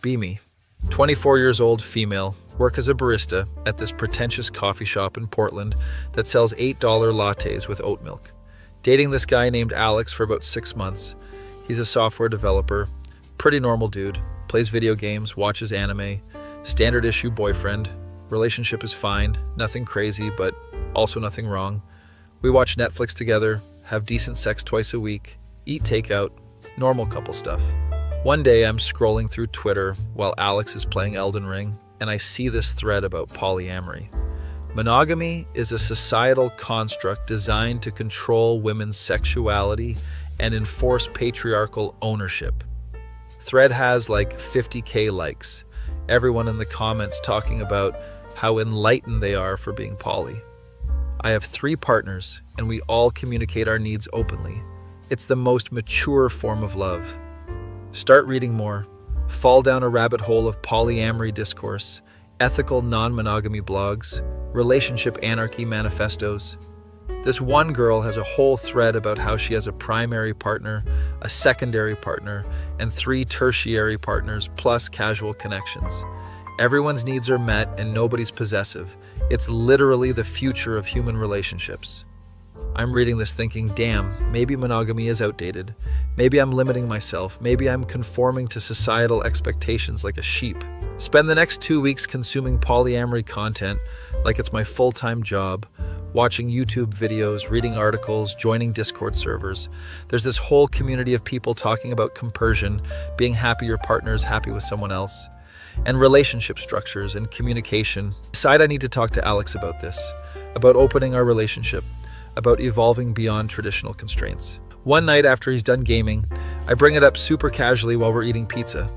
Be me. 24 years old, female, work as a barista at this pretentious coffee shop in Portland that sells $8 lattes with oat milk. Dating this guy named Alex for about 6 months. He's a software developer, pretty normal dude, plays video games, watches anime, standard issue boyfriend. Relationship is fine, nothing crazy, but also nothing wrong. We watch Netflix together, have decent sex twice a week, eat takeout, normal couple stuff. One day I'm scrolling through Twitter while Alex is playing Elden Ring, and I see this thread about polyamory. Monogamy is a societal construct designed to control women's sexuality and enforce patriarchal ownership. Thread has like 50K likes. Everyone in the comments talking about how enlightened they are for being poly. I have 3 partners, and we all communicate our needs openly. It's the most mature form of love. Start reading more. Fall down a rabbit hole of polyamory discourse, ethical non-monogamy blogs, relationship anarchy manifestos. This one girl has a whole thread about how she has a primary partner, a secondary partner, and 3 tertiary partners plus casual connections. Everyone's needs are met and nobody's possessive. It's literally the future of human relationships. I'm reading this thinking, damn, maybe monogamy is outdated. Maybe I'm limiting myself. Maybe I'm conforming to societal expectations like a sheep. Spend the next 2 weeks consuming polyamory content like it's my full-time job, watching YouTube videos, reading articles, joining Discord servers. There's this whole community of people talking about compersion, being happy your partner is happy with someone else, and relationship structures and communication. I decide I need to talk to Alex about this, about opening our relationship, about evolving beyond traditional constraints. One night after he's done gaming, I bring it up super casually while we're eating pizza.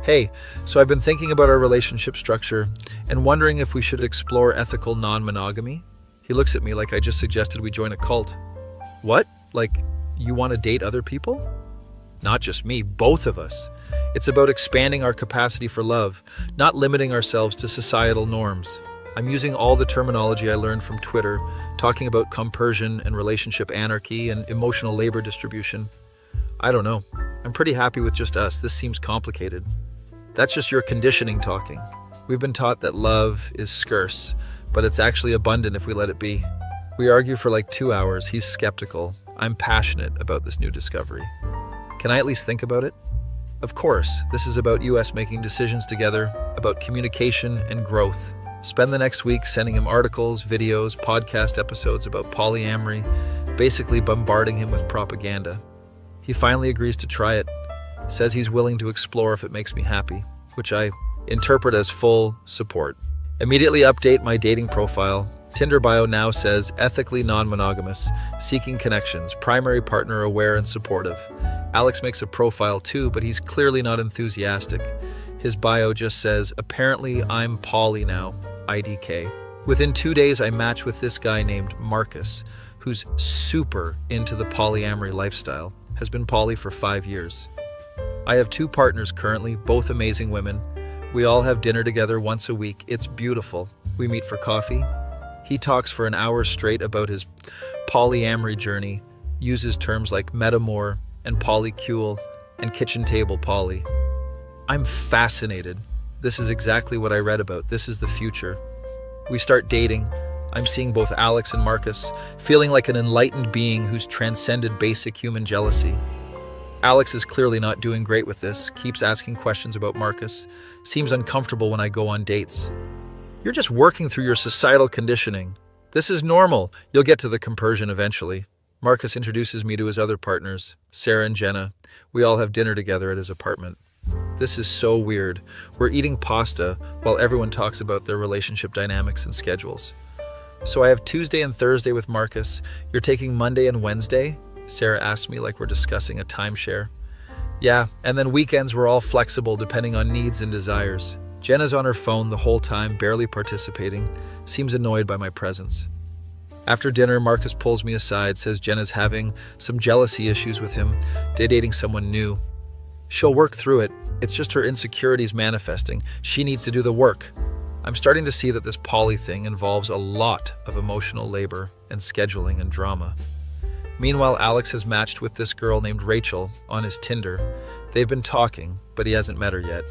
Hey, so I've been thinking about our relationship structure and wondering if we should explore ethical non-monogamy. He looks at me like I just suggested we join a cult. What? Like, you want to date other people? Not just me, both of us. It's about expanding our capacity for love, not limiting ourselves to societal norms. I'm using all the terminology I learned from Twitter, talking about compersion and relationship anarchy and emotional labor distribution. I don't know. I'm pretty happy with just us. This seems complicated. That's just your conditioning talking. We've been taught that love is scarce, but it's actually abundant if we let it be. We argue for like 2 hours. He's skeptical. I'm passionate about this new discovery. Can I at least think about it? Of course, this is about us making decisions together, about communication and growth. Spend the next week sending him articles, videos, podcast episodes about polyamory, basically bombarding him with propaganda. He finally agrees to try it, says he's willing to explore if it makes me happy, which I interpret as full support. Immediately update my dating profile. Tinder bio now says ethically non-monogamous, seeking connections, primary partner aware and supportive. Alex makes a profile too, but he's clearly not enthusiastic. His bio just says, apparently I'm poly now, IDK. Within 2 days, I match with this guy named Marcus, who's super into the polyamory lifestyle, has been poly for 5 years. I have 2 partners currently, both amazing women. We all have dinner together once a week. It's beautiful. We meet for coffee. He talks for an hour straight about his polyamory journey, uses terms like metamor and polycule and kitchen table poly. I'm fascinated. This is exactly what I read about. This is the future. We start dating. I'm seeing both Alex and Marcus, feeling like an enlightened being who's transcended basic human jealousy. Alex is clearly not doing great with this, keeps asking questions about Marcus, seems uncomfortable when I go on dates. You're just working through your societal conditioning. This is normal. You'll get to the compersion eventually. Marcus introduces me to his other partners, Sarah and Jenna. We all have dinner together at his apartment. This is so weird. We're eating pasta while everyone talks about their relationship dynamics and schedules. So I have Tuesday and Thursday with Marcus. You're taking Monday and Wednesday? Sarah asks me like we're discussing a timeshare. Yeah, and then weekends we're all flexible depending on needs and desires. Jenna's on her phone the whole time, barely participating, seems annoyed by my presence. After dinner, Marcus pulls me aside, says Jenna's having some jealousy issues with him, dating someone new. She'll work through it. It's just her insecurities manifesting. She needs to do the work. I'm starting to see that this poly thing involves a lot of emotional labor and scheduling and drama. Meanwhile, Alex has matched with this girl named Rachel on his Tinder. They've been talking, but he hasn't met her yet.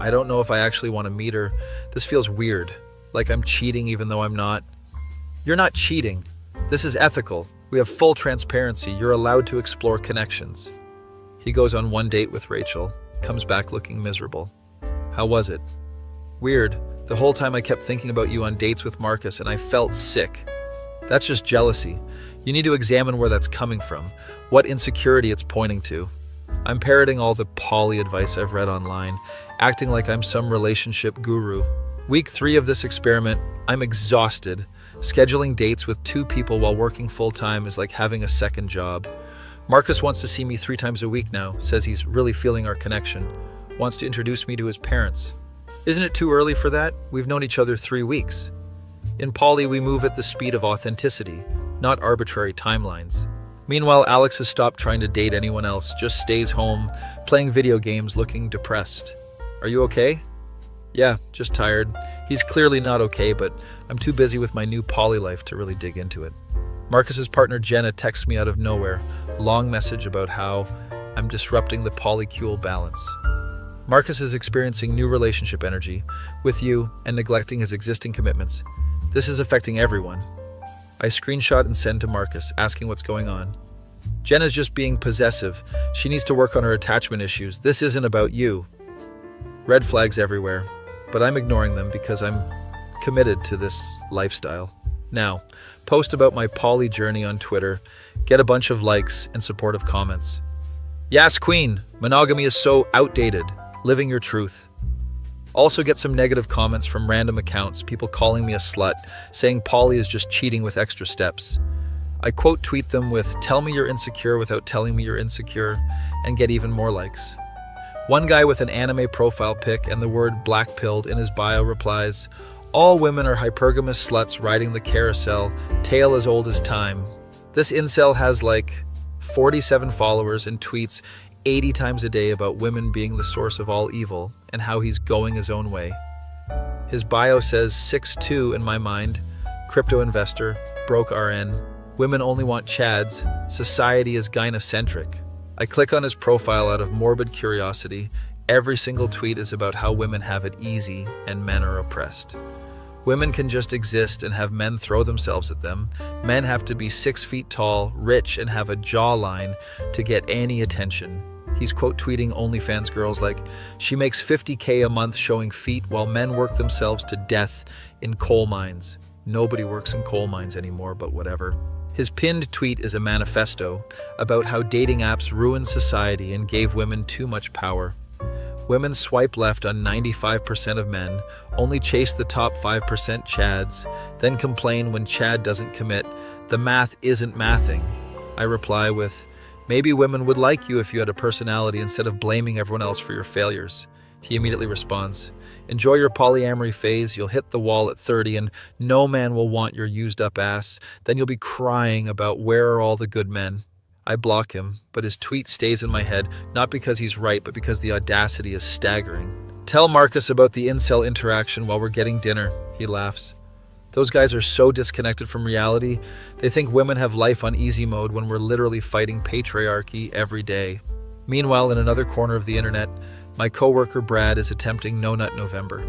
I don't know if I actually want to meet her. This feels weird, like I'm cheating even though I'm not. You're not cheating. This is ethical. We have full transparency. You're allowed to explore connections. He goes on one date with Rachel, comes back looking miserable. How was it? Weird. The whole time I kept thinking about you on dates with Marcus and I felt sick. That's just jealousy. You need to examine where that's coming from, what insecurity it's pointing to. I'm parroting all the poly advice I've read online, acting like I'm some relationship guru. Week 3 of this experiment, I'm exhausted. Scheduling dates with 2 people while working full-time is like having a second job. Marcus wants to see me 3 times a week now, says he's really feeling our connection, wants to introduce me to his parents. Isn't it too early for that? We've known each other 3 weeks. In poly, we move at the speed of authenticity, not arbitrary timelines. Meanwhile, Alex has stopped trying to date anyone else, just stays home, playing video games, looking depressed. Are you okay? Yeah, just tired. He's clearly not okay, but I'm too busy with my new poly life to really dig into it. Marcus's partner Jenna texts me out of nowhere, long message about how I'm disrupting the polycule balance. Marcus is experiencing new relationship energy with you and neglecting his existing commitments. This is affecting everyone. I screenshot and send to Marcus, asking what's going on. Jenna's just being possessive. She needs to work on her attachment issues. This isn't about you. Red flags everywhere, but I'm ignoring them because I'm committed to this lifestyle. Now, post about my poly journey on Twitter, get a bunch of likes and supportive comments. Yes, queen, monogamy is so outdated. Living your truth. Also get some negative comments from random accounts, people calling me a slut, saying poly is just cheating with extra steps. I quote tweet them with, "Tell me you're insecure without telling me you're insecure," and get even more likes. One guy with an anime profile pic and the word black-pilled in his bio replies, "All women are hypergamous sluts riding the carousel, tale as old as time." This incel has like 47 followers and tweets 80 times a day about women being the source of all evil and how he's going his own way. His bio says 6'2" in my mind, crypto investor, broke RN, women only want chads, society is gynocentric. I click on his profile out of morbid curiosity. Every single tweet is about how women have it easy and men are oppressed. Women can just exist and have men throw themselves at them. Men have to be 6 feet tall, rich, and have a jawline to get any attention. He's quote tweeting OnlyFans girls like, "She makes $50K a month showing feet while men work themselves to death in coal mines." Nobody works in coal mines anymore, but whatever. His pinned tweet is a manifesto about how dating apps ruined society and gave women too much power. Women swipe left on 95% of men, only chase the top 5% chads, then complain when chad doesn't commit. The math isn't mathing. I reply with, "Maybe women would like you if you had a personality instead of blaming everyone else for your failures." He immediately responds, "Enjoy your polyamory phase, you'll hit the wall at 30 and no man will want your used up ass. Then you'll be crying about where are all the good men." I block him, but his tweet stays in my head, not because he's right, but because the audacity is staggering. "Tell Marcus about the incel interaction while we're getting dinner," he laughs. Those guys are so disconnected from reality, they think women have life on easy mode when we're literally fighting patriarchy every day. Meanwhile, in another corner of the internet, my coworker Brad is attempting No Nut November.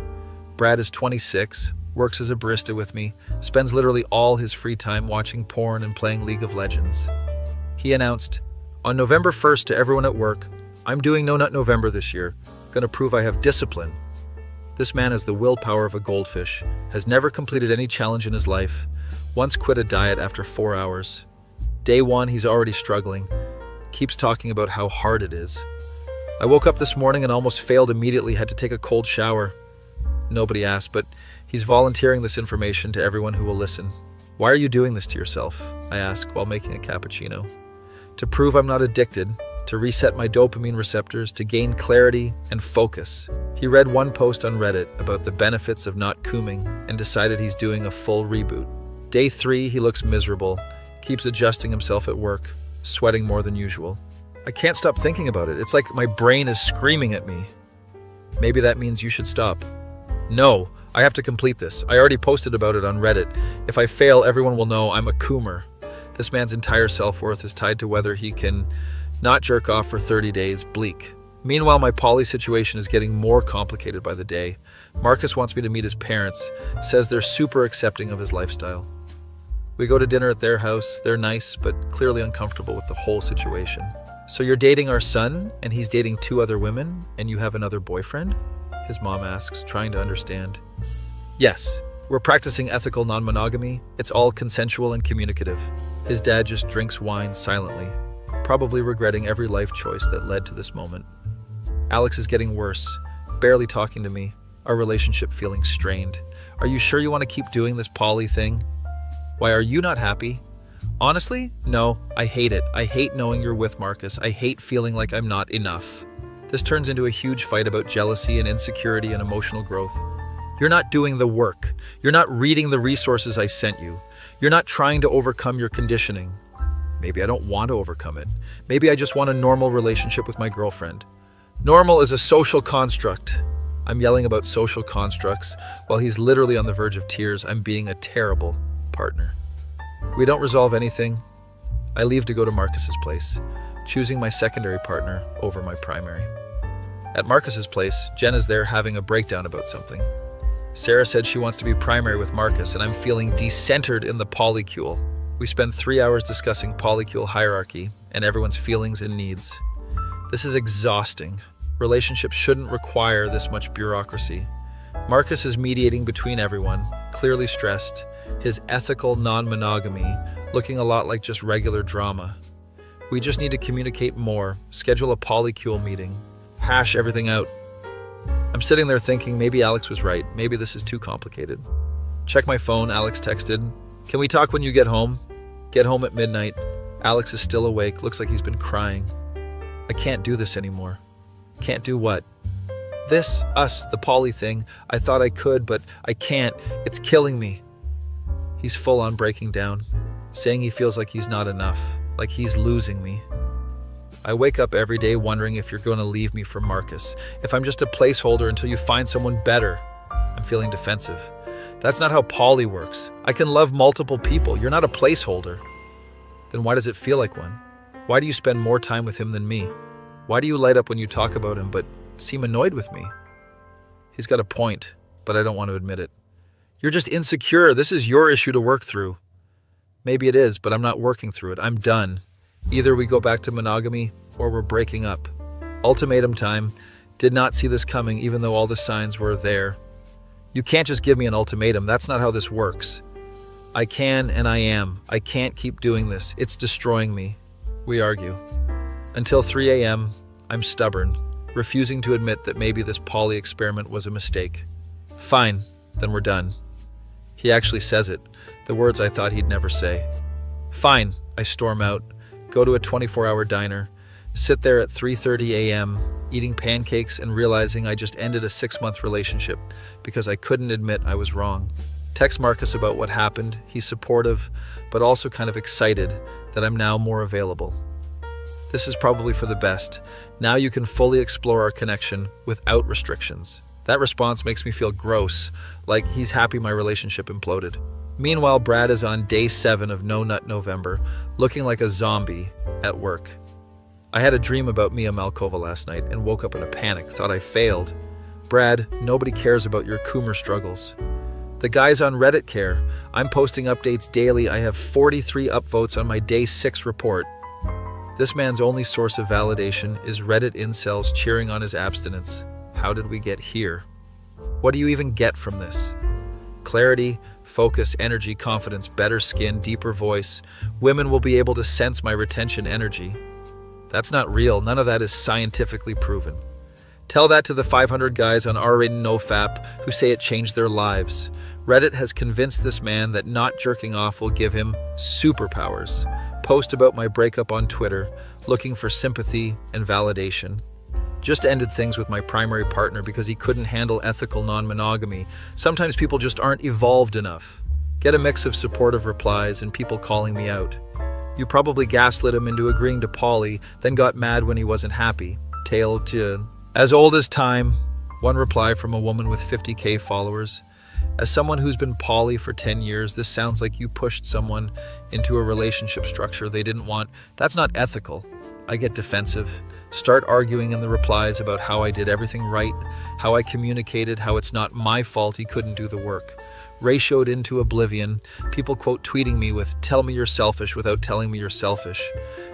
Brad is 26, works as a barista with me, spends literally all his free time watching porn and playing League of Legends. He announced, "On November 1st to everyone at work, I'm doing No Nut November this year. Gonna prove I have discipline." This man has the willpower of a goldfish, has never completed any challenge in his life, once quit a diet after 4 hours. Day 1, he's already struggling, keeps talking about how hard it is. I woke up this morning and almost failed immediately, had to take a cold shower. Nobody asked, but he's volunteering this information to everyone who will listen. "Why are you doing this to yourself?" I ask while making a cappuccino. "To prove I'm not addicted, to reset my dopamine receptors, to gain clarity and focus." He read one post on Reddit about the benefits of not cooming and decided he's doing a full reboot. Day 3, he looks miserable, keeps adjusting himself at work, sweating more than usual. I can't stop thinking about it. It's like my brain is screaming at me. Maybe that means you should stop. No, I have to complete this. I already posted about it on Reddit. If I fail, everyone will know I'm a coomer. This man's entire self-worth is tied to whether he can not jerk off for 30 days. Bleak. Meanwhile, my poly situation is getting more complicated by the day. Marcus wants me to meet his parents, says they're super accepting of his lifestyle. We go to dinner at their house. They're nice, but clearly uncomfortable with the whole situation. So you're dating our son, and he's dating 2 other women, and you have another boyfriend? His mom asks, trying to understand. Yes, we're practicing ethical non-monogamy. It's all consensual and communicative. His dad just drinks wine silently, probably regretting every life choice that led to this moment. Alex is getting worse, barely talking to me, our relationship feeling strained. Are you sure you want to keep doing this poly thing? Why are you not happy? Honestly, no, I hate it. I hate knowing you're with Marcus. I hate feeling like I'm not enough. This turns into a huge fight about jealousy and insecurity and emotional growth. You're not doing the work. You're not reading the resources I sent you. You're not trying to overcome your conditioning. Maybe I don't want to overcome it. Maybe I just want a normal relationship with my girlfriend. Normal is a social construct. I'm yelling about social constructs while he's literally on the verge of tears. I'm being a terrible partner. We don't resolve anything. I leave to go to Marcus's place, choosing my secondary partner over my primary. At Marcus's place, Jen is there having a breakdown about something. Sarah said she wants to be primary with Marcus, and I'm feeling decentered in the polycule. We spend 3 hours discussing polycule hierarchy and everyone's feelings and needs. This is exhausting. Relationships shouldn't require this much bureaucracy. Marcus is mediating between everyone, clearly stressed, his ethical non-monogamy looking a lot like just regular drama. We just need to communicate more, schedule a polycule meeting, hash everything out. I'm sitting there thinking maybe Alex was right, maybe this is too complicated. Check my phone, Alex texted. Can we talk when you get home? Get home at midnight. Alex is still awake, looks like he's been crying. I can't do this anymore. Can't do what? This, us, the poly thing. I thought I could, but I can't. It's killing me. He's full on breaking down, saying he feels like he's not enough, like he's losing me. I wake up every day wondering if you're going to leave me for Marcus, if I'm just a placeholder until you find someone better. I'm feeling defensive. That's not how poly works. I can love multiple people. You're not a placeholder. Then why does it feel like one? Why do you spend more time with him than me? Why do you light up when you talk about him but seem annoyed with me? He's got a point, but I don't want to admit it. You're just insecure. This is your issue to work through. Maybe it is, but I'm not working through it. I'm done. Either we go back to monogamy or we're breaking up. Ultimatum time. Did not see this coming even though all the signs were there. You can't just give me an ultimatum. That's not how this works. I can and I am. I can't keep doing this. It's destroying me. We argue. Until 3 a.m., I'm stubborn, refusing to admit that maybe this poly experiment was a mistake. Fine, then we're done. He actually says it, the words I thought he'd never say. Fine, I storm out, go to a 24-hour diner, sit there at 3:30 a.m., eating pancakes and realizing I just ended a 6-month relationship because I couldn't admit I was wrong. Text Marcus about what happened. He's supportive, but also kind of excited that I'm now more available. This is probably for the best. Now you can fully explore our connection without restrictions. That response makes me feel gross, like he's happy my relationship imploded. Meanwhile, Brad is on day 7 of No Nut November, looking like a zombie at work. I had a dream about Mia Malkova last night and woke up in a panic, thought I failed. Brad, nobody cares about your Coomer struggles. The guys on Reddit care. I'm posting updates daily. I have 43 upvotes on my day 6 report. This man's only source of validation is Reddit incels cheering on his abstinence. How did we get here? What do you even get from this? Clarity, focus, energy, confidence, better skin, deeper voice. Women will be able to sense my retention energy. That's not real. None of that is scientifically proven. Tell that to the 500 guys on R-rated NoFap who say it changed their lives. Reddit has convinced this man that not jerking off will give him superpowers. Post about my breakup on Twitter, looking for sympathy and validation. Just ended things with my primary partner because he couldn't handle ethical non-monogamy. Sometimes people just aren't evolved enough. Get a mix of supportive replies and people calling me out. You probably gaslit him into agreeing to poly, then got mad when he wasn't happy. Tale to as old as time. One reply from a woman with 50K followers. As someone who's been poly for 10 years, this sounds like you pushed someone into a relationship structure they didn't want. That's not ethical. I get defensive. Start arguing in the replies about how I did everything right, how I communicated, how it's not my fault he couldn't do the work. Ratioed into oblivion, people quote tweeting me with "tell me you're selfish" without telling me you're selfish.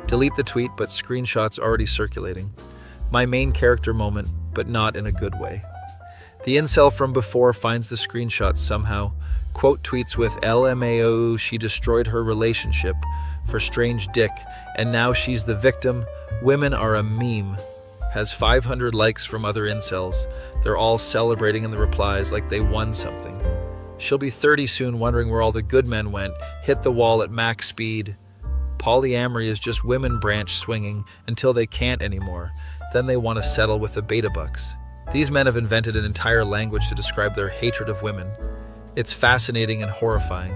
Delete the tweet, but screenshots already circulating. My main character moment, but not in a good way. The incel from before finds the screenshots somehow. Quote tweets with "LMAO, she destroyed her relationship for strange dick, and now she's the victim. Women are a meme." Has 500 likes from other incels. They're all celebrating in the replies like they won something. She'll be 30 soon, wondering where all the good men went, hit the wall at max speed. Polyamory is just women branch swinging until they can't anymore. Then they want to settle with the beta bucks. These men have invented an entire language to describe their hatred of women. It's fascinating and horrifying.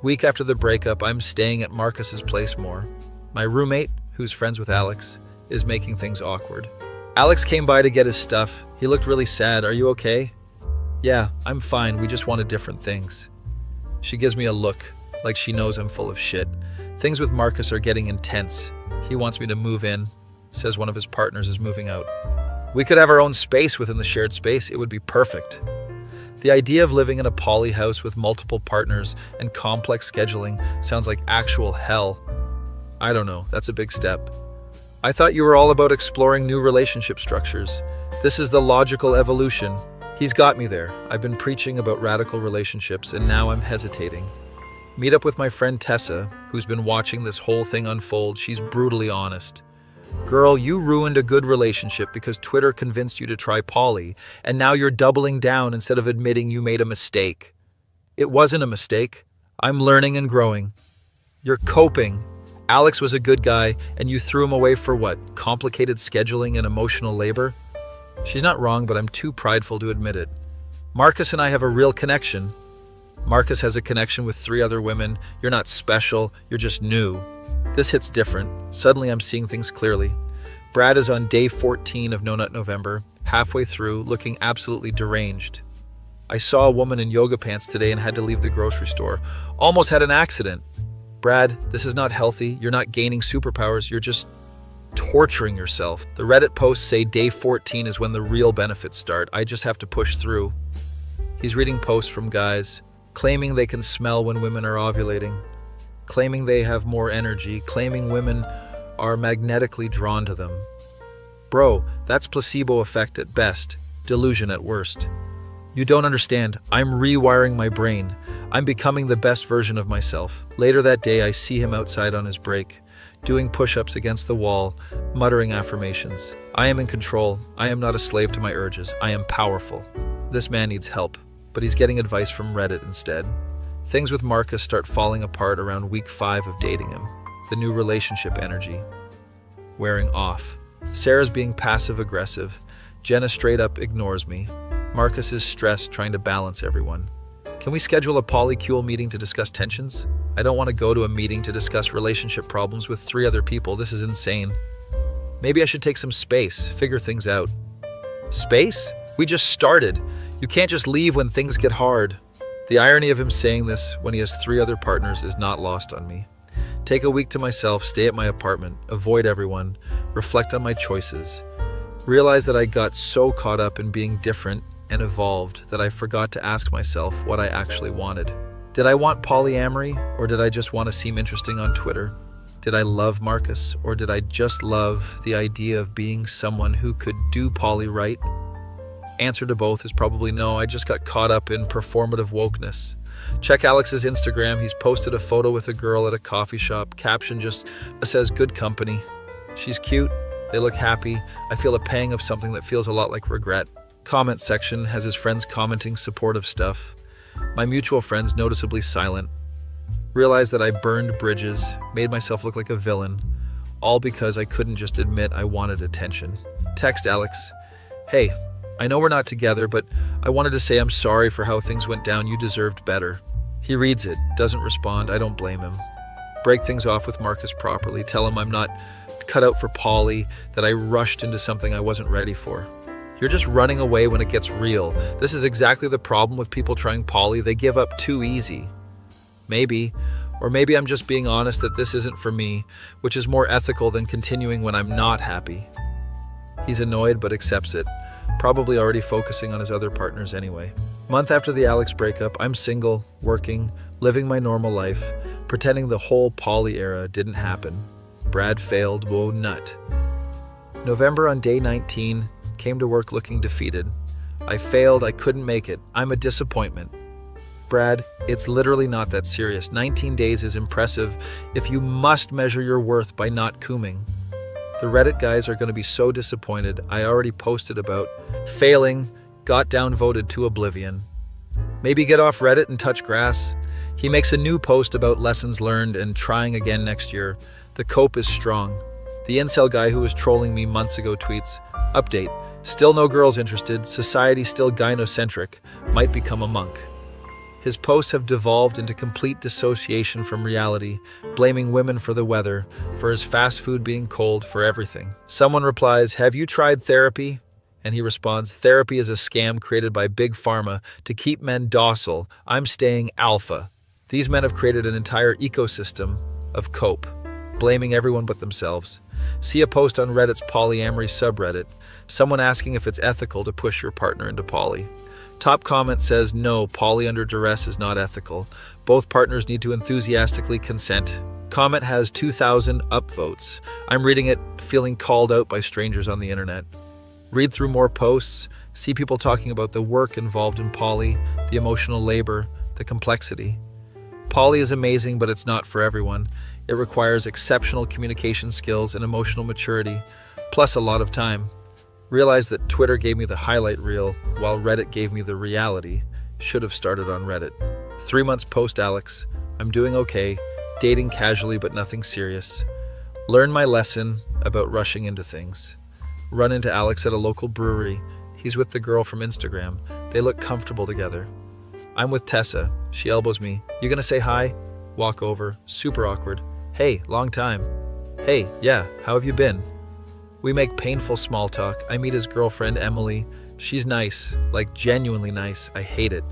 Week after the breakup, I'm staying at Marcus's place more. My roommate, who's friends with Alex, is making things awkward. Alex came by to get his stuff. He looked really sad. "Are you okay?" "Yeah, I'm fine. We just wanted different things." She gives me a look, like she knows I'm full of shit. Things with Marcus are getting intense. He wants me to move in, says one of his partners is moving out. We could have our own space within the shared space. It would be perfect. The idea of living in a poly house with multiple partners and complex scheduling sounds like actual hell. I don't know, that's a big step. I thought you were all about exploring new relationship structures. This is the logical evolution. He's got me there. I've been preaching about radical relationships, and now I'm hesitating. Meet up with my friend Tessa, who's been watching this whole thing unfold. She's brutally honest. "Girl, you ruined a good relationship because Twitter convinced you to try poly, and now you're doubling down instead of admitting you made a mistake." "It wasn't a mistake. I'm learning and growing." "You're coping. Alex was a good guy, and you threw him away for what? Complicated scheduling and emotional labor?" She's not wrong, but I'm too prideful to admit it. "Marcus and I have a real connection." "Marcus has a connection with 3 other women. You're not special, you're just new." This hits different. Suddenly I'm seeing things clearly. Brad is on day 14 of No Nut November, halfway through, looking absolutely deranged. "I saw a woman in yoga pants today and had to leave the grocery store. Almost had an accident." "Brad, this is not healthy. You're not gaining superpowers. You're just torturing yourself." The Reddit posts say day 14 is when the real benefits start. I just have to push through. He's reading posts from guys, claiming they can smell when women are ovulating, claiming they have more energy, claiming women are magnetically drawn to them. Bro, that's placebo effect at best, delusion at worst. You don't understand. I'm rewiring my brain. I'm becoming the best version of myself. Later that day, I see him outside on his break, doing push-ups against the wall, muttering affirmations. I am in control. I am not a slave to my urges. I am powerful. This man needs help, but he's getting advice from Reddit instead. Things with Marcus start falling apart around week 5 of dating him. The new relationship energy wearing off. Sarah's being passive-aggressive. Jenna straight up ignores me. Marcus is stressed trying to balance everyone. Can we schedule a polycule meeting to discuss tensions? I don't want to go to a meeting to discuss relationship problems with 3 other people. This is insane. Maybe I should take some space, figure things out. Space? We just started. You can't just leave when things get hard. The irony of him saying this when he has 3 other partners is not lost on me. Take a week to myself, stay at my apartment, avoid everyone, reflect on my choices. Realize that I got so caught up in being different and evolved that I forgot to ask myself what I actually wanted. Did I want polyamory, or did I just want to seem interesting on Twitter? Did I love Marcus, or did I just love the idea of being someone who could do poly right? Answer to both is probably no. I just got caught up in performative wokeness. Check Alex's Instagram. He's posted a photo with a girl at a coffee shop. Caption just says good company. She's cute. They look happy. I feel a pang of something that feels a lot like regret. Comment section has his friends commenting supportive stuff. My mutual friends noticeably silent. Realized that I burned bridges, made myself look like a villain, all because I couldn't just admit I wanted attention. Text Alex, "Hey, I know we're not together, but I wanted to say I'm sorry for how things went down. You deserved better." He reads it, doesn't respond. I don't blame him. Break things off with Marcus properly. Tell him I'm not cut out for poly, that I rushed into something I wasn't ready for. You're just running away when it gets real. This is exactly the problem with people trying poly. They give up too easy. Maybe, or maybe I'm just being honest that this isn't for me, which is more ethical than continuing when I'm not happy. He's annoyed but accepts it, probably already focusing on his other partners anyway. Month after the Alex breakup, I'm single, working, living my normal life, pretending the whole poly era didn't happen. Brad failed, whoa nut. November on day 19, came to work looking defeated. I failed, I couldn't make it. I'm a disappointment. Brad, it's literally not that serious. 19 days is impressive if you must measure your worth by not cooming. The Reddit guys are going to be so disappointed. I already posted about failing, got downvoted to oblivion. Maybe get off Reddit and touch grass. He makes a new post about lessons learned and trying again next year. The cope is strong. The incel guy who was trolling me months ago tweets, update, still no girls interested, society still gynocentric, might become a monk. His posts have devolved into complete dissociation from reality, blaming women for the weather, for his fast food being cold, for everything. Someone replies, have you tried therapy? And he responds, therapy is a scam created by Big Pharma to keep men docile. I'm staying alpha. These men have created an entire ecosystem of cope, blaming everyone but themselves. See a post on Reddit's Polyamory subreddit, someone asking if it's ethical to push your partner into poly. Top comment says, no, poly under duress is not ethical. Both partners need to enthusiastically consent. Comment has 2,000 upvotes. I'm reading it, feeling called out by strangers on the internet. Read through more posts, see people talking about the work involved in poly, the emotional labor, the complexity. Poly is amazing, but it's not for everyone. It requires exceptional communication skills and emotional maturity, plus a lot of time. Realize that Twitter gave me the highlight reel, while Reddit gave me the reality. Should have started on Reddit. 3 months post Alex. I'm doing okay, dating casually but nothing serious. Learn my lesson about rushing into things. Run into Alex at a local brewery. He's with the girl from Instagram. They look comfortable together. I'm with Tessa. She elbows me. You gonna say hi? Walk over. Super awkward. Hey, long time. Hey, yeah, how have you been? We make painful small talk. I meet his girlfriend, Emily. She's nice, like genuinely nice. I hate it.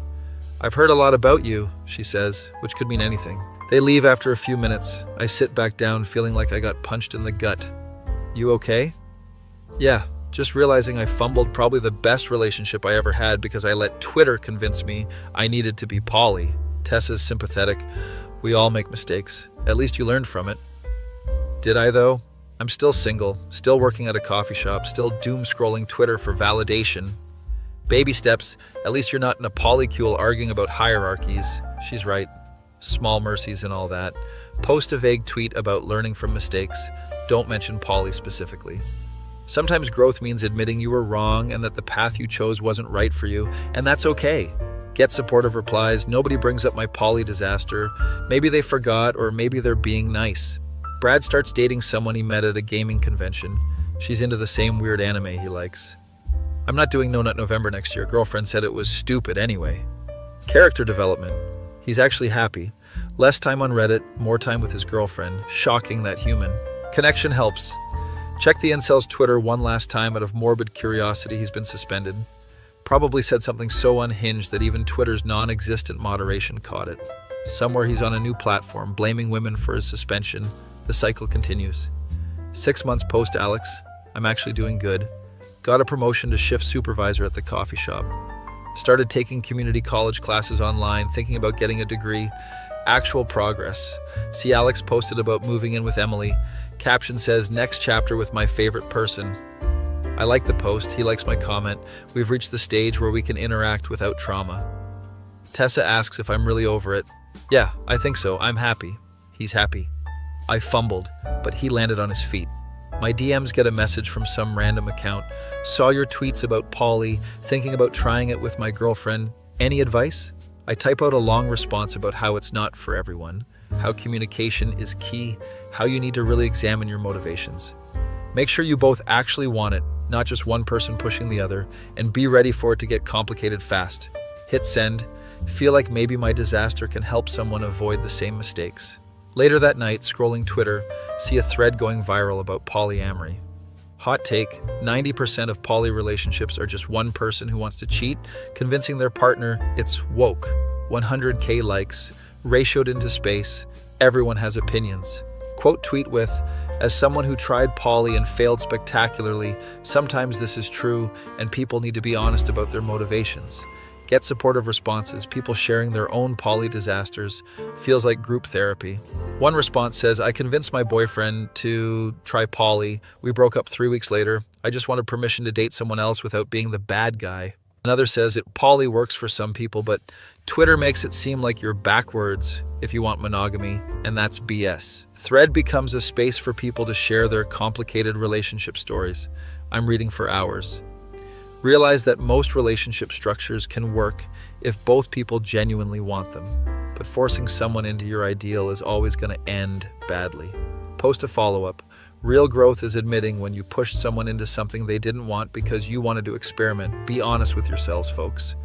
I've heard a lot about you, she says, which could mean anything. They leave after a few minutes. I sit back down feeling like I got punched in the gut. You okay? Yeah, just realizing I fumbled probably the best relationship I ever had because I let Twitter convince me I needed to be poly. Tessa's sympathetic. We all make mistakes. At least you learned from it. Did I though? I'm still single, still working at a coffee shop, still doom scrolling Twitter for validation. Baby steps, at least you're not in a polycule arguing about hierarchies. She's right. Small mercies and all that. Post a vague tweet about learning from mistakes. Don't mention poly specifically. Sometimes growth means admitting you were wrong and that the path you chose wasn't right for you, and that's okay. Get supportive replies. Nobody brings up my poly disaster. Maybe they forgot, or maybe they're being nice. Brad starts dating someone he met at a gaming convention. She's into the same weird anime he likes. I'm not doing No Nut November next year. Girlfriend said it was stupid anyway. Character development. He's actually happy. Less time on Reddit, more time with his girlfriend. Shocking that human. Connection helps. Check the incel's Twitter one last time out of morbid curiosity. He's been suspended. Probably said something so unhinged that even Twitter's non-existent moderation caught it. Somewhere he's on a new platform, blaming women for his suspension. The cycle continues. 6 months post Alex. I'm actually doing good. Got a promotion to shift supervisor at the coffee shop. Started taking community college classes online, thinking about getting a degree. Actual progress. See Alex posted about moving in with Emily. Caption says, next chapter with my favorite person. I like the post. He likes my comment. We've reached the stage where we can interact without trauma. Tessa asks if I'm really over it. Yeah, I think so. I'm happy. He's happy. I fumbled, but he landed on his feet. My DMs get a message from some random account. Saw your tweets about poly, thinking about trying it with my girlfriend. Any advice? I type out a long response about how it's not for everyone, how communication is key, how you need to really examine your motivations. Make sure you both actually want it, not just one person pushing the other, and be ready for it to get complicated fast. Hit send. Feel like maybe my disaster can help someone avoid the same mistakes. Later that night, scrolling Twitter, see a thread going viral about polyamory. Hot take, 90% of poly relationships are just one person who wants to cheat, convincing their partner it's woke. 100K likes, ratioed into space, everyone has opinions. Quote tweet with, As someone who tried poly and failed spectacularly, sometimes this is true and people need to be honest about their motivations. Get supportive responses. People sharing their own poly disasters feels like group therapy. One response says, I convinced my boyfriend to try poly. We broke up 3 weeks later. I just wanted permission to date someone else without being the bad guy. Another says, poly works for some people, but Twitter makes it seem like you're backwards if you want monogamy, and that's BS. Thread becomes a space for people to share their complicated relationship stories. I'm reading for hours. Realize that most relationship structures can work if both people genuinely want them, but forcing someone into your ideal is always going to end badly. Post a follow-up. Real growth is admitting when you pushed someone into something they didn't want because you wanted to experiment. Be honest with yourselves, folks.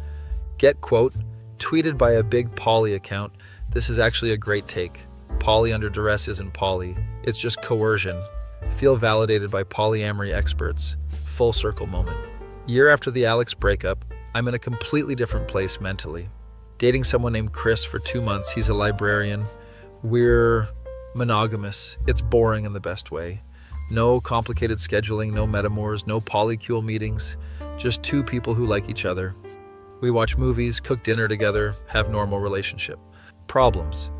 Get quote, tweeted by a big poly account. This is actually a great take. Poly under duress isn't poly. It's just coercion. Feel validated by polyamory experts. Full circle moment. Year after the Alex breakup, I'm in a completely different place mentally. Dating someone named Chris for 2 months. He's a librarian. We're monogamous. It's boring in the best way. No complicated scheduling, no metamors, no polycule meetings. Just two people who like each other. We watch movies, cook dinner together, have normal relationship. Problems.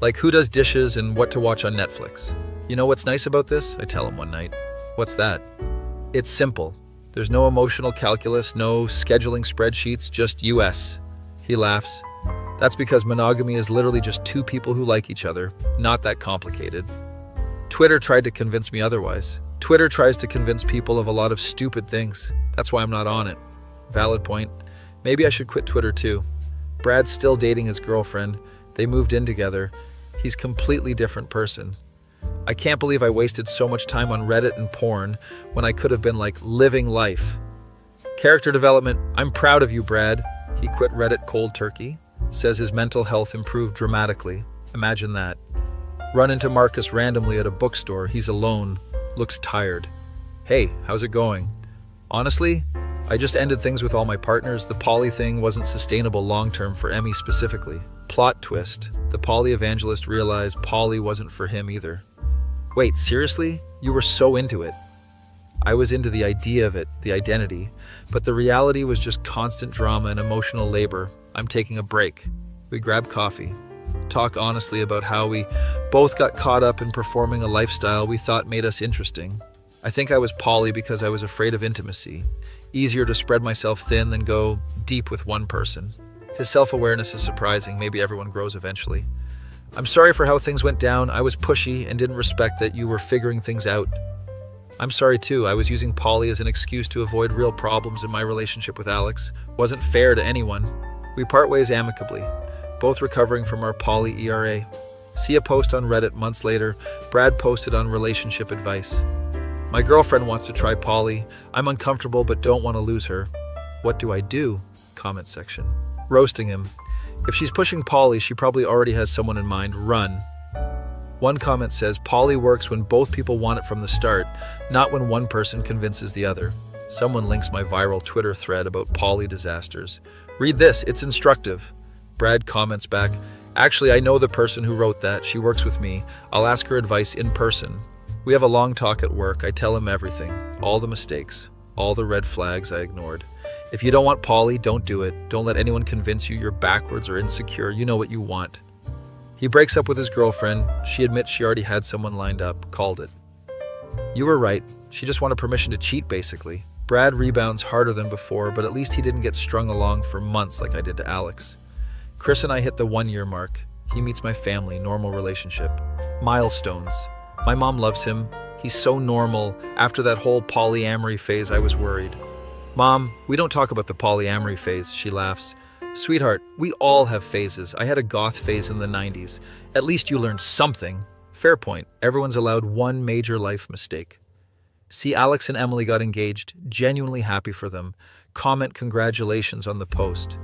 Like who does dishes and what to watch on Netflix. You know what's nice about this? I tell him one night. What's that? It's simple. There's no emotional calculus, no scheduling spreadsheets, just US. He laughs. That's because monogamy is literally just two people who like each other. Not that complicated. Twitter tried to convince me otherwise. Twitter tries to convince people of a lot of stupid things. That's why I'm not on it. Valid point. Maybe I should quit Twitter too. Brad's still dating his girlfriend. They moved in together. He's a completely different person. I can't believe I wasted so much time on Reddit and porn when I could have been like living life. Character development. I'm proud of you, Brad. He quit Reddit cold turkey. Says his mental health improved dramatically. Imagine that. Run into Marcus randomly at a bookstore. He's alone. Looks tired. Hey, how's it going? Honestly, I just ended things with all my partners. The poly thing wasn't sustainable long-term for Emmy specifically. Plot twist. The poly evangelist realized poly wasn't for him either. Wait, seriously? You were so into it. I was into the idea of it, the identity, but the reality was just constant drama and emotional labor. I'm taking a break. We grab coffee. Talk honestly about how we both got caught up in performing a lifestyle we thought made us interesting. I think I was poly because I was afraid of intimacy. Easier to spread myself thin than go deep with one person. His self-awareness is surprising. Maybe everyone grows eventually. I'm sorry for how things went down. I was pushy and didn't respect that you were figuring things out. I'm sorry too. I was using poly as an excuse to avoid real problems in my relationship with Alex. Wasn't fair to anyone. We part ways amicably, both recovering from our poly ERA. See a post on Reddit months later. Brad posted on relationship advice. My girlfriend wants to try poly. I'm uncomfortable but don't want to lose her. What do I do? Comment section. Roasting him. If she's pushing poly, she probably already has someone in mind. Run. One comment says, poly works when both people want it from the start, not when one person convinces the other. Someone links my viral Twitter thread about poly disasters. Read this, it's instructive. Brad comments back, actually, I know the person who wrote that. She works with me. I'll ask her advice in person. We have a long talk at work. I tell him everything, all the mistakes, all the red flags I ignored. If you don't want poly, don't do it. Don't let anyone convince you you're backwards or insecure. You know what you want. He breaks up with his girlfriend. She admits she already had someone lined up. Called it. You were right. She just wanted permission to cheat, basically. Brad rebounds harder than before, but at least he didn't get strung along for months like I did to Alex. Chris and I hit the 1-year mark. He meets my family, normal relationship. Milestones. My mom loves him. He's so normal. After that whole polyamory phase, I was worried. Mom, we don't talk about the polyamory phase, she laughs. Sweetheart, we all have phases. I had a goth phase in the 90s. At least you learned something. Fair point. Everyone's allowed one major life mistake. See, Alex and Emily got engaged. Genuinely happy for them. Comment congratulations on the post.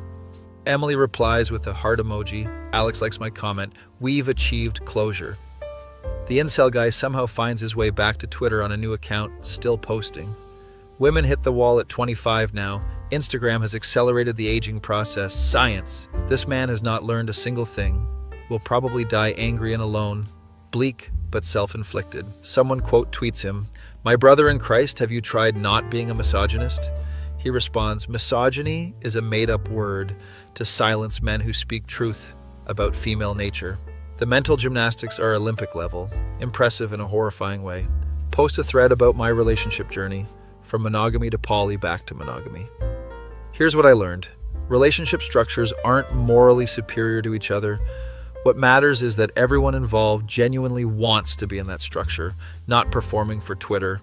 Emily replies with a heart emoji. Alex likes my comment. We've achieved closure. The incel guy somehow finds his way back to Twitter on a new account, still posting. Women hit the wall at 25 now. Instagram has accelerated the aging process. Science. This man has not learned a single thing. Will probably die angry and alone. Bleak, but self-inflicted. Someone quote tweets him, "My brother in Christ, have you tried not being a misogynist?" He responds, "Misogyny is a made-up word to silence men who speak truth about female nature." The mental gymnastics are Olympic level, impressive in a horrifying way. Post a thread about my relationship journey, from monogamy to poly back to monogamy. Here's what I learned. Relationship structures aren't morally superior to each other. What matters is that everyone involved genuinely wants to be in that structure, not performing for Twitter.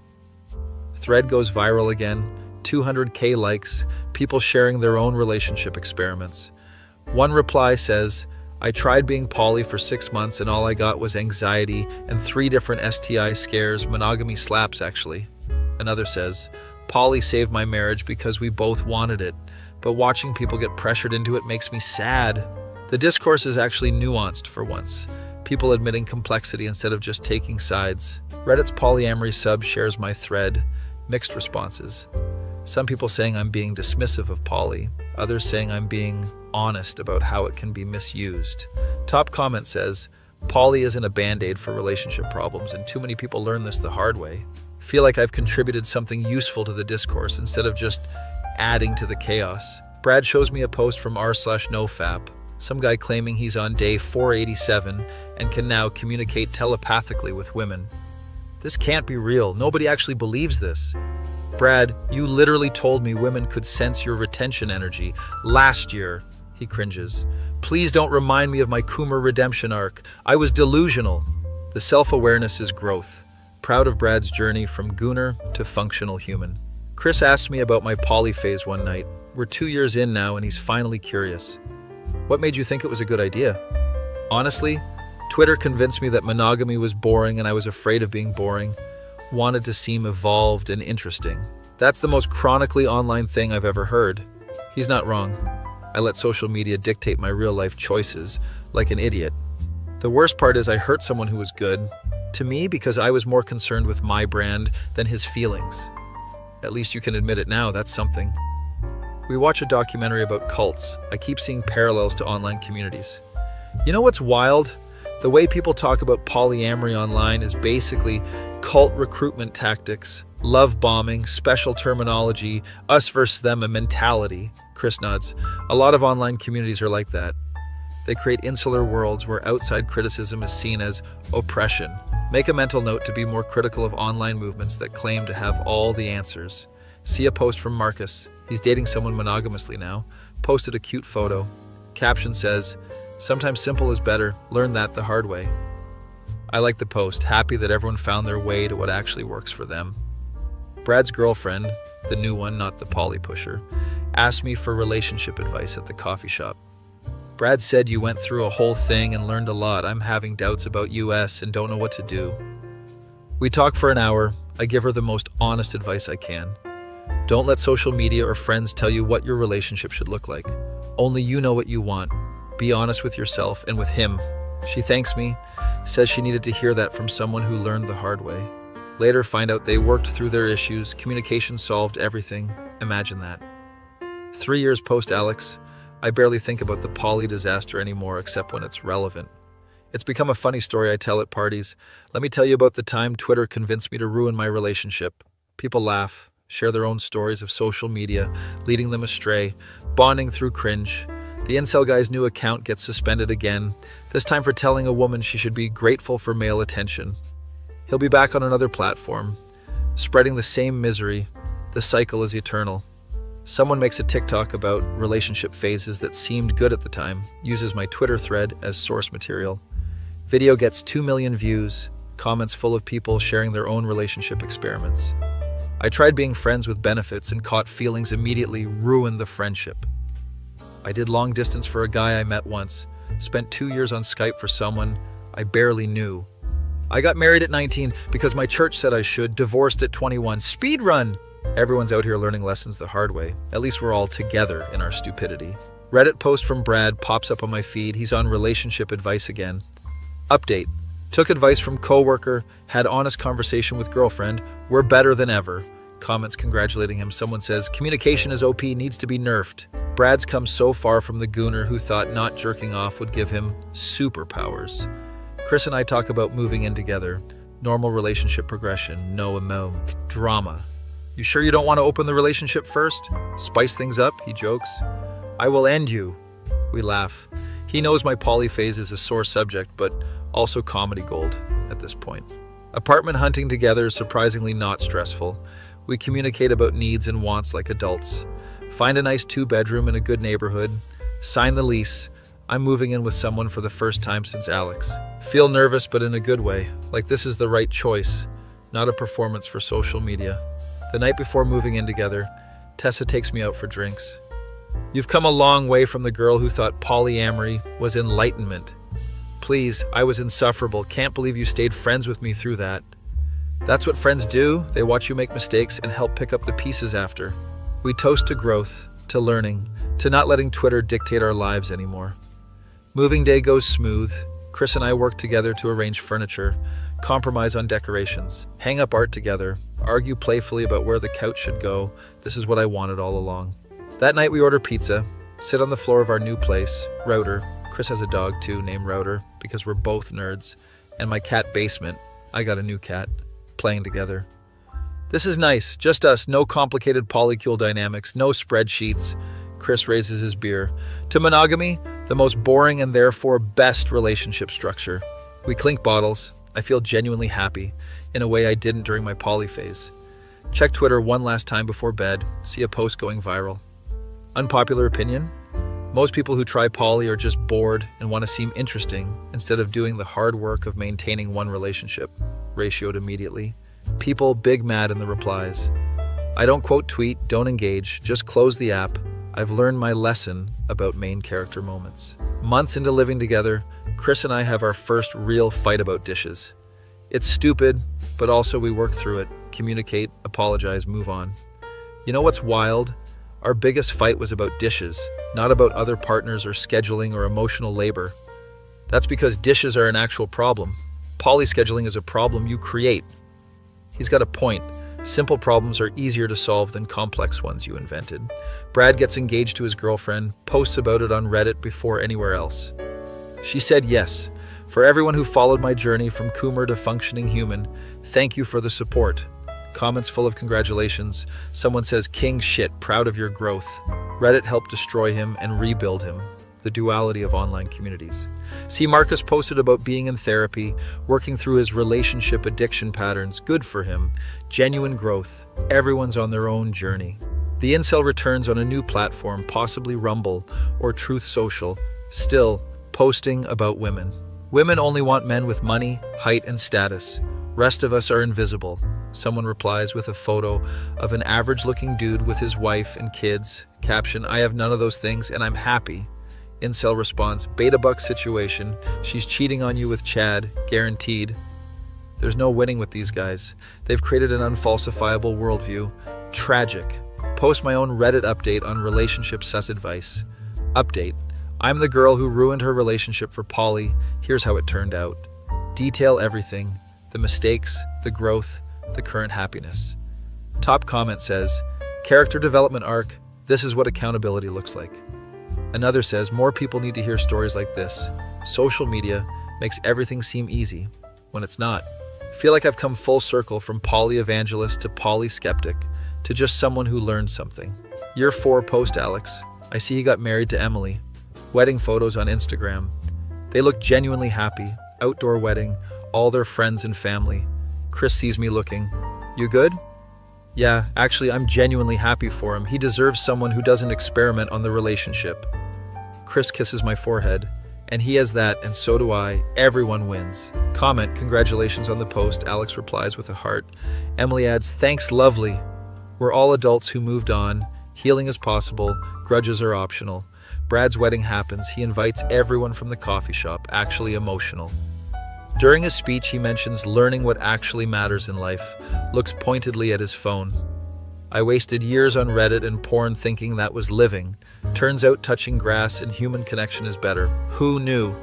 Thread goes viral again, 200K likes, people sharing their own relationship experiments. One reply says, "I tried being poly for 6 months and all I got was anxiety and 3 different STI scares. Monogamy slaps, actually." Another says, "Poly saved my marriage because we both wanted it, but watching people get pressured into it makes me sad." The discourse is actually nuanced for once, people admitting complexity instead of just taking sides. Reddit's Polyamory sub shares my thread, mixed responses. Some people saying I'm being dismissive of poly, others saying I'm being honest about how it can be misused. Top comment says, "Poly isn't a band-aid for relationship problems, and too many people learn this the hard way. Feel like I've contributed something useful to the discourse instead of just adding to the chaos." Brad shows me a post from r/nofap, some guy claiming he's on day 487 and can now communicate telepathically with women. This can't be real. Nobody actually believes this. "Brad, you literally told me women could sense your retention energy last year." He cringes. "Please don't remind me of my Coomer redemption arc. I was delusional." The self-awareness is growth. Proud of Brad's journey from gooner to functional human. Chris asked me about my poly phase one night. We're 2 years in now and he's finally curious. "What made you think it was a good idea?" Honestly, Twitter convinced me that monogamy was boring and I was afraid of being boring. Wanted to seem evolved and interesting. That's the most chronically online thing I've ever heard. He's not wrong. I let social media dictate my real-life choices, like an idiot. The worst part is I hurt someone who was good, to me, because I was more concerned with my brand than his feelings. At least you can admit it now, that's something. We watch a documentary about cults. I keep seeing parallels to online communities. You know what's wild? The way people talk about polyamory online is basically cult recruitment tactics, love bombing, special terminology, us versus them a mentality. Chris nods. A lot of online communities are like that. They create insular worlds where outside criticism is seen as oppression. Make a mental note to be more critical of online movements that claim to have all the answers. See a post from Marcus. He's dating someone monogamously now. Posted a cute photo. Caption says, "Sometimes simple is better. Learn that the hard way." I like the post, happy that everyone found their way to what actually works for them. Brad's girlfriend, the new one, not the poly pusher, asked me for relationship advice at the coffee shop. "Brad said you went through a whole thing and learned a lot. I'm having doubts about US and don't know what to do." We talk for an hour. I give her the most honest advice I can. Don't let social media or friends tell you what your relationship should look like. Only you know what you want. Be honest with yourself and with him. She thanks me, says she needed to hear that from someone who learned the hard way. Later find out they worked through their issues, communication solved everything. Imagine that. 3 years post Alex, I barely think about the poly disaster anymore except when it's relevant. It's become a funny story I tell at parties. Let me tell you about the time Twitter convinced me to ruin my relationship. People laugh, share their own stories of social media, leading them astray, bonding through cringe. The incel guy's new account gets suspended again, this time for telling a woman she should be grateful for male attention. He'll be back on another platform, spreading the same misery. The cycle is eternal. Someone makes a TikTok about relationship phases that seemed good at the time, uses my Twitter thread as source material. Video gets 2 million views, comments full of people sharing their own relationship experiments. I tried being friends with benefits and caught feelings immediately ruined the friendship. I did long distance for a guy I met once, spent 2 years on Skype for someone I barely knew. I got married at 19 because my church said I should, divorced at 21. Speedrun! Everyone's out here learning lessons the hard way. At least we're all together in our stupidity. Reddit post from Brad pops up on my feed. He's on relationship advice again. Update. Took advice from coworker, had honest conversation with girlfriend. We're better than ever. Comments congratulating him. Someone says, communication is OP, needs to be nerfed. Brad's come so far from the gooner who thought not jerking off would give him superpowers. Chris and I talk about moving in together, normal relationship progression, no drama. You sure you don't want to open the relationship first? Spice things up, he jokes. I will end you. We laugh. He knows my poly phase is a sore subject, but also comedy gold at this point. Apartment hunting together is surprisingly not stressful. We communicate about needs and wants like adults. Find a nice 2-bedroom in a good neighborhood. Sign the lease. I'm moving in with someone for the first time since Alex. Feel nervous, but in a good way, like this is the right choice, not a performance for social media. The night before moving in together, Tessa takes me out for drinks. You've come a long way from the girl who thought polyamory was enlightenment. Please, I was insufferable. Can't believe you stayed friends with me through that. That's what friends do. They watch you make mistakes and help pick up the pieces after. We toast to growth, to learning, to not letting Twitter dictate our lives anymore. Moving day goes smooth. Chris and I work together to arrange furniture, compromise on decorations, hang up art together, argue playfully about where the couch should go. This is what I wanted all along. That night we order pizza, sit on the floor of our new place, Router. Chris has a dog too, named Router, because we're both nerds. And my cat Basement, I got a new cat, playing together. This is nice, just us, no complicated polycule dynamics, no spreadsheets. Chris raises his beer. To monogamy, the most boring and therefore best relationship structure. We clink bottles. I feel genuinely happy, in a way I didn't during my poly phase. Check Twitter one last time before bed, see a post going viral. Unpopular opinion? Most people who try poly are just bored and want to seem interesting instead of doing the hard work of maintaining one relationship, ratioed immediately. People big mad in the replies. I don't quote tweet, don't engage, just close the app. I've learned my lesson about main character moments. Months into living together, Chris and I have our first real fight about dishes. It's stupid, but also we work through it, communicate, apologize, move on. You know what's wild? Our biggest fight was about dishes, not about other partners or scheduling or emotional labor. That's because dishes are an actual problem. Polyscheduling is a problem you create. He's got a point. Simple problems are easier to solve than complex ones you invented. Brad gets engaged to his girlfriend, posts about it on Reddit before anywhere else. She said yes. For everyone who followed my journey from Coomer to functioning human, thank you for the support. Comments full of congratulations. Someone says, king shit, proud of your growth. Reddit helped destroy him and rebuild him. The duality of online communities. See, Marcus posted about being in therapy, working through his relationship addiction patterns. Good for him. Genuine growth. Everyone's on their own journey. The incel returns on a new platform, possibly Rumble or Truth Social, still posting about women. Women only want men with money, height, and status. Rest of us are invisible. Someone replies with a photo of an average-looking dude with his wife and kids. Caption, I have none of those things and I'm happy. Incel response, beta buck situation. She's cheating on you with Chad, guaranteed. There's no winning with these guys. They've created an unfalsifiable worldview. Tragic. Post my own Reddit update on relationship sus advice. Update. I'm the girl who ruined her relationship for Polly. Here's how it turned out. Detail everything. The mistakes, the growth, the current happiness. Top comment says, character development arc. This is what accountability looks like. Another says, more people need to hear stories like this. Social media makes everything seem easy when it's not. Feel like I've come full circle from poly evangelist to poly skeptic to just someone who learned something. Year 4 post Alex. I see he got married to Emily. Wedding photos on Instagram. They look genuinely happy. Outdoor wedding, all their friends and family. Chris sees me looking. You good? Yeah, actually, I'm genuinely happy for him. He deserves someone who doesn't experiment on the relationship. Chris kisses my forehead, and he has that, and so do I. Everyone wins. Comment, congratulations on the post. Alex replies with a heart. Emily adds, thanks, lovely. We're all adults who moved on. Healing is possible. Grudges are optional. Brad's wedding happens. He invites everyone from the coffee shop, actually emotional. During his speech, he mentions learning what actually matters in life, looks pointedly at his phone. I wasted years on Reddit and porn thinking that was living. Turns out touching grass and human connection is better. Who knew?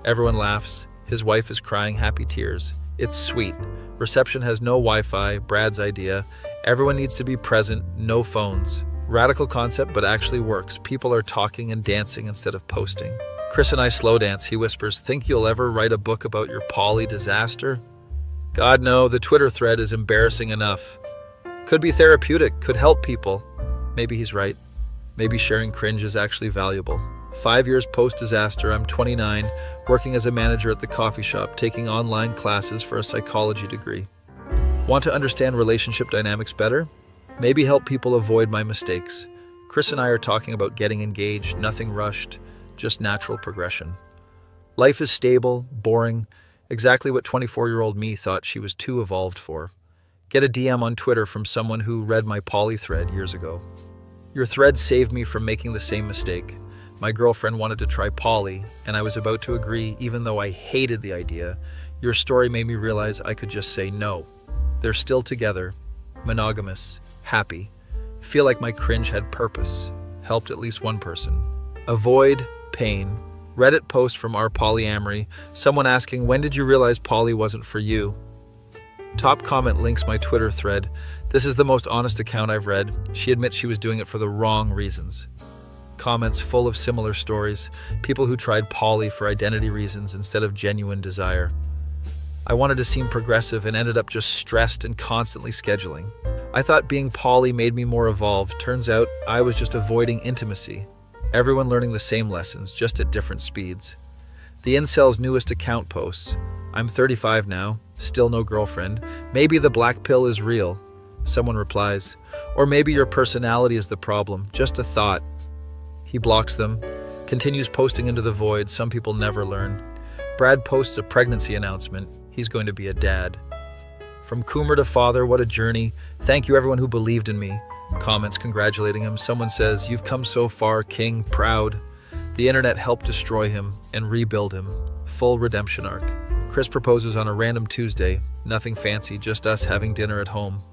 Everyone laughs. His wife is crying happy tears. It's sweet. Reception has no Wi-Fi, Brad's idea. Everyone needs to be present, no phones. Radical concept, but actually works. People are talking and dancing instead of posting. Chris and I slow dance. He whispers, "Think you'll ever write a book about your poly disaster?" God, no, the Twitter thread is embarrassing enough. Could be therapeutic, could help people. Maybe he's right. Maybe sharing cringe is actually valuable. 5 years post-disaster, I'm 29, working as a manager at the coffee shop, taking online classes for a psychology degree. Want to understand relationship dynamics better? Maybe help people avoid my mistakes. Chris and I are talking about getting engaged, nothing rushed, just natural progression. Life is stable, boring, exactly what 24-year-old me thought she was too evolved for. Get a DM on Twitter from someone who read my poly thread years ago. Your thread saved me from making the same mistake. My girlfriend wanted to try poly, and I was about to agree even though I hated the idea. Your story made me realize I could just say no. They're still together, monogamous, happy. Feel like my cringe had purpose, helped at least one person. Avoid pain. Reddit post from our Polyamory, someone asking, when did you realize poly wasn't for you? Top comment links my Twitter thread. This is the most honest account I've read. She admits she was doing it for the wrong reasons. Comments full of similar stories, people who tried poly for identity reasons instead of genuine desire. I wanted to seem progressive and ended up just stressed and constantly scheduling. I thought being poly made me more evolved. Turns out I was just avoiding intimacy. Everyone learning the same lessons, just at different speeds. The incel's newest account posts. I'm 35 now, still no girlfriend. Maybe the black pill is real. Someone replies. Or maybe your personality is the problem, just a thought. He blocks them, continues posting into the void. Some people never learn. Brad posts a pregnancy announcement. He's going to be a dad. From Coomer to father, what a journey. Thank you everyone who believed in me. Comments congratulating him. Someone says, you've come so far, king, proud. The internet helped destroy him and rebuild him. Full redemption arc. Chris proposes on a random Tuesday. Nothing fancy, just us having dinner at home.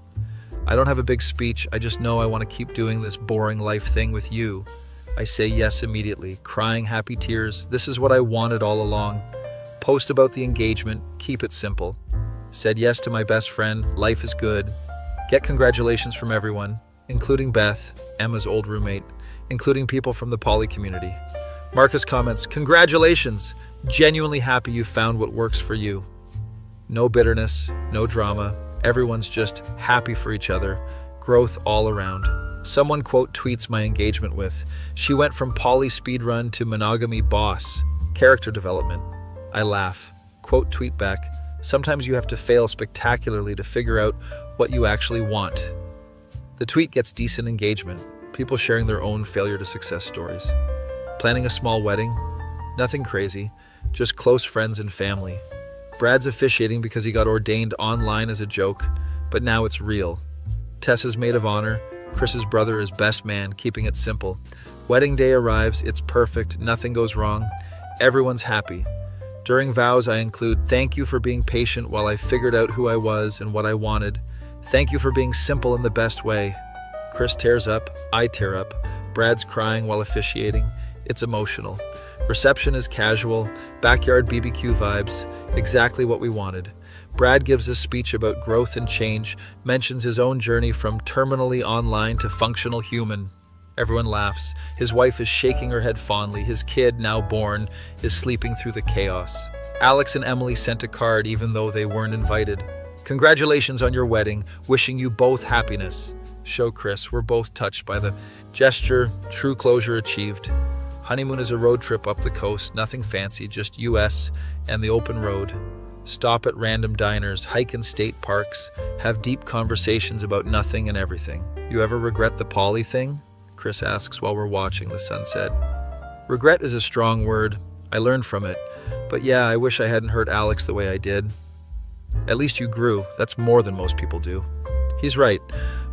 I don't have a big speech. I just know I want to keep doing this boring life thing with you. I say yes immediately, crying happy tears. This is what I wanted all along. Post about the engagement, keep it simple. Said yes to my best friend, life is good. Get congratulations from everyone, including Beth, Emma's old roommate, including people from the poly community. Marcus comments, congratulations, genuinely happy you found what works for you. No bitterness, no drama, everyone's just happy for each other, growth all around. Someone quote tweets my engagement with, she went from poly speedrun to monogamy boss, character development. I laugh, quote tweet back, sometimes you have to fail spectacularly to figure out what you actually want. The tweet gets decent engagement, people sharing their own failure to success stories. Planning a small wedding, nothing crazy, just close friends and family. Brad's officiating because he got ordained online as a joke, but now it's real. Tessa's maid of honor, Chris's brother is best man, keeping it simple. Wedding day arrives, it's perfect, nothing goes wrong, everyone's happy. During vows I include, thank you for being patient while I figured out who I was and what I wanted. Thank you for being simple in the best way. Chris tears up, I tear up. Brad's crying while officiating. It's emotional. Reception is casual, backyard BBQ vibes, exactly what we wanted. Brad gives a speech about growth and change, mentions his own journey from terminally online to functional human. Everyone laughs. His wife is shaking her head fondly. His kid, now born, is sleeping through the chaos. Alex and Emily sent a card even though they weren't invited. Congratulations on your wedding, wishing you both happiness. Show Chris, we're both touched by the gesture, true closure achieved. Honeymoon is a road trip up the coast, nothing fancy, just US and the open road. Stop at random diners, hike in state parks, have deep conversations about nothing and everything. You ever regret the poly thing? Chris asks while we're watching the sunset. Regret is a strong word. I learned from it. But yeah, I wish I hadn't hurt Alex the way I did. At least you grew. That's more than most people do. He's right.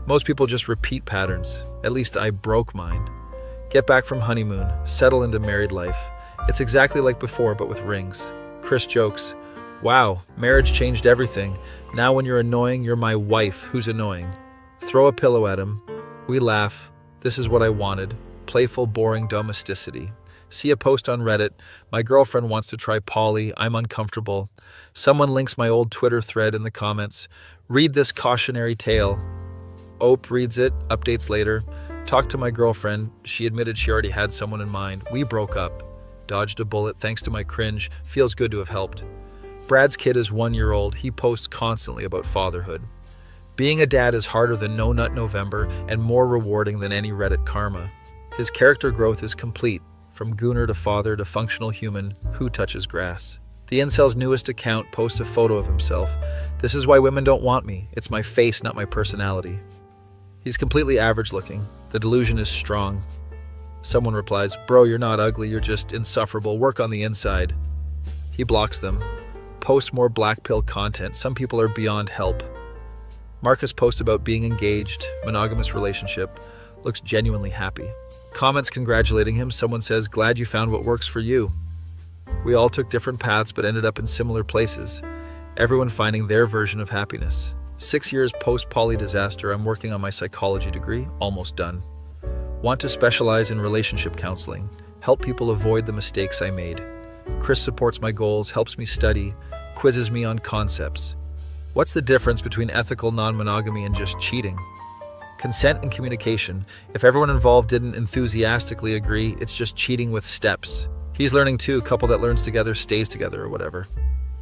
Most people just repeat patterns. At least I broke mine. Get back from honeymoon, settle into married life. It's exactly like before, but with rings. Chris jokes, wow, marriage changed everything. Now when you're annoying, you're my wife who's annoying. Throw a pillow at him. We laugh. This is what I wanted. Playful, boring domesticity. See a post on Reddit. My girlfriend wants to try poly. I'm uncomfortable. Someone links my old Twitter thread in the comments. Read this cautionary tale. Ope reads it, updates later. Talked to my girlfriend. She admitted she already had someone in mind. We broke up. Dodged a bullet thanks to my cringe. Feels good to have helped. Brad's kid is 1 year old. He posts constantly about fatherhood. Being a dad is harder than No Nut November and more rewarding than any Reddit karma. His character growth is complete. From gooner to father to functional human, who touches grass? The incel's newest account posts a photo of himself. This is why women don't want me. It's my face, not my personality. He's completely average looking. The delusion is strong. Someone replies, bro, you're not ugly, you're just insufferable. Work on the inside. He blocks them. Post more black pill content. Some people are beyond help. Marcus posts about being engaged, monogamous relationship. Looks genuinely happy. Comments congratulating him. Someone says, glad you found what works for you. We all took different paths but ended up in similar places. Everyone finding their version of happiness. 6 years post-poly disaster, I'm working on my psychology degree, almost done. Want to specialize in relationship counseling, help people avoid the mistakes I made. Chris supports my goals, helps me study, quizzes me on concepts. What's the difference between ethical non-monogamy and just cheating? Consent and communication. If everyone involved didn't enthusiastically agree, it's just cheating with steps. He's learning too, couple that learns together stays together or whatever.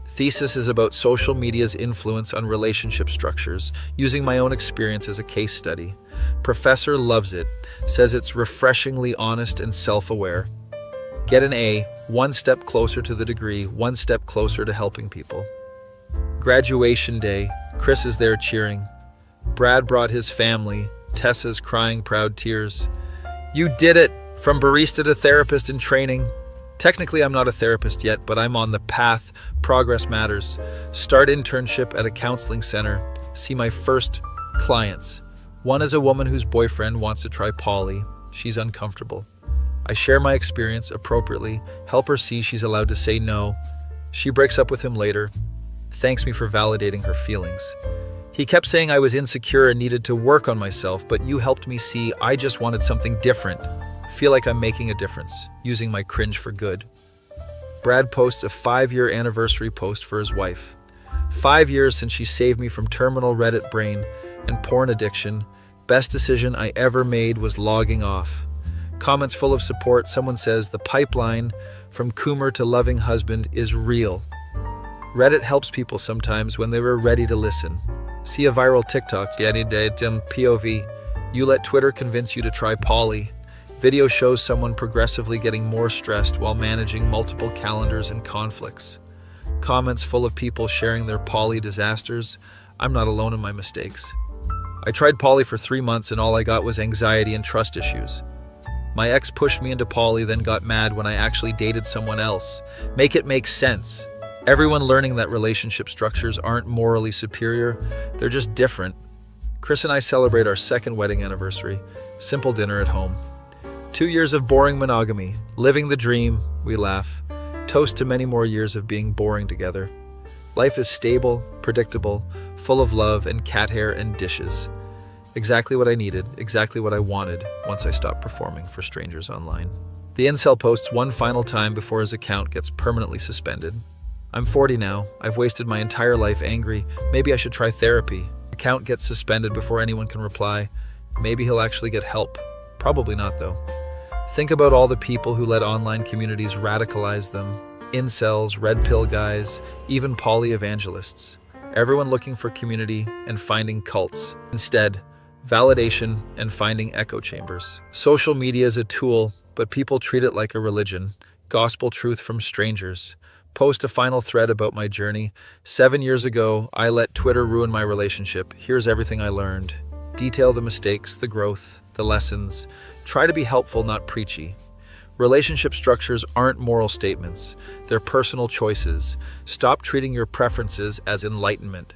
Thesis is about social media's influence on relationship structures, using my own experience as a case study. Professor loves it, says it's refreshingly honest and self-aware. Get an A, one step closer to the degree, one step closer to helping people. Graduation day, Chris is there cheering. Brad brought his family, Tessa's crying proud tears. You did it! From barista to therapist in training. Technically, I'm not a therapist yet, but I'm on the path. Progress matters. Start internship at a counseling center. See my first clients. One is a woman whose boyfriend wants to try poly. She's uncomfortable. I share my experience appropriately, help her see she's allowed to say no. She breaks up with him later, thanks me for validating her feelings. He kept saying I was insecure and needed to work on myself, but you helped me see I just wanted something different. Feel like I'm making a difference, using my cringe for good. Brad posts a 5-year anniversary post for his wife. 5 years since she saved me from terminal Reddit brain and porn addiction. Best decision I ever made was logging off. Comments full of support. Someone says the pipeline from Coomer to loving husband is real. Reddit helps people sometimes when they were ready to listen. See a viral TikTok, POV. You let Twitter convince you to try poly. Video shows someone progressively getting more stressed while managing multiple calendars and conflicts. Comments full of people sharing their poly disasters. I'm not alone in my mistakes. I tried poly for 3 months and all I got was anxiety and trust issues. My ex pushed me into poly, then got mad when I actually dated someone else. Make it make sense. Everyone learning that relationship structures aren't morally superior, they're just different. Chris and I celebrate our 2nd wedding anniversary. Simple dinner at home. 2 years of boring monogamy. Living the dream, we laugh. Toast to many more years of being boring together. Life is stable, predictable, full of love and cat hair and dishes. Exactly what I needed, exactly what I wanted once I stopped performing for strangers online. The incel posts one final time before his account gets permanently suspended. I'm 40 now. I've wasted my entire life angry. Maybe I should try therapy. Account gets suspended before anyone can reply. Maybe he'll actually get help. Probably not, though. Think about all the people who let online communities radicalize them. Incels, red pill guys, even poly evangelists. Everyone looking for community and finding cults. Instead, validation and finding echo chambers. Social media is a tool, but people treat it like a religion. Gospel truth from strangers. Post a final thread about my journey. 7 years ago, I let Twitter ruin my relationship. Here's everything I learned. Detail the mistakes, the growth, the lessons. Try to be helpful, not preachy. Relationship structures aren't moral statements. They're personal choices. Stop treating your preferences as enlightenment.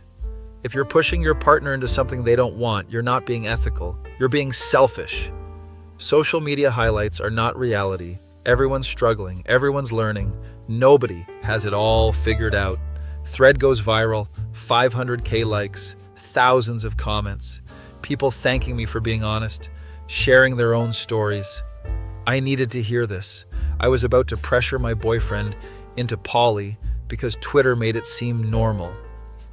If you're pushing your partner into something they don't want, you're not being ethical. You're being selfish. Social media highlights are not reality. Everyone's struggling. Everyone's learning. Nobody has it all figured out. Thread goes viral, 500K likes, thousands of comments, people thanking me for being honest, sharing their own stories. I needed to hear this. I was about to pressure my boyfriend into poly because Twitter made it seem normal.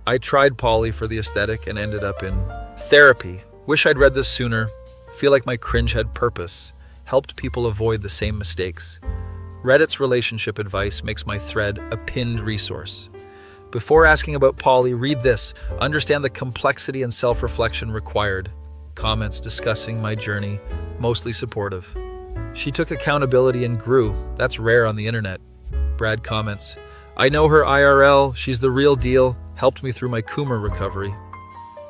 I tried poly for the aesthetic and ended up in therapy. Wish I'd read this sooner. Feel like my cringe had purpose. Helped people avoid the same mistakes. Reddit's relationship advice makes my thread a pinned resource. Before asking about poly, read this. Understand the complexity and self-reflection required. Comments discussing my journey, mostly supportive. She took accountability and grew. That's rare on the internet. Brad comments, I know her IRL, she's the real deal, helped me through my Coomer recovery.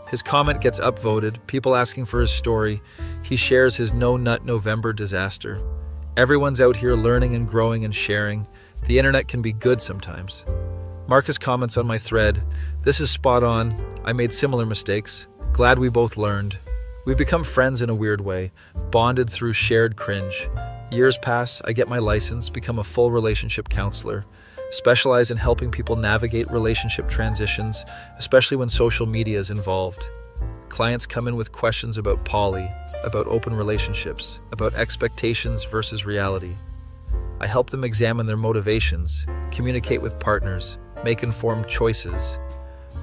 His comment gets upvoted, people asking for his story. He shares his No Nut November disaster. Everyone's out here learning and growing and sharing. The internet can be good sometimes. Marcus comments on my thread, this is spot on. I made similar mistakes. Glad we both learned. We've become friends in a weird way, bonded through shared cringe. Years pass, I get my license, become a full relationship counselor, specialize in helping people navigate relationship transitions, especially when social media is involved. Clients come in with questions about poly, about open relationships, about expectations versus reality. I help them examine their motivations, communicate with partners, make informed choices.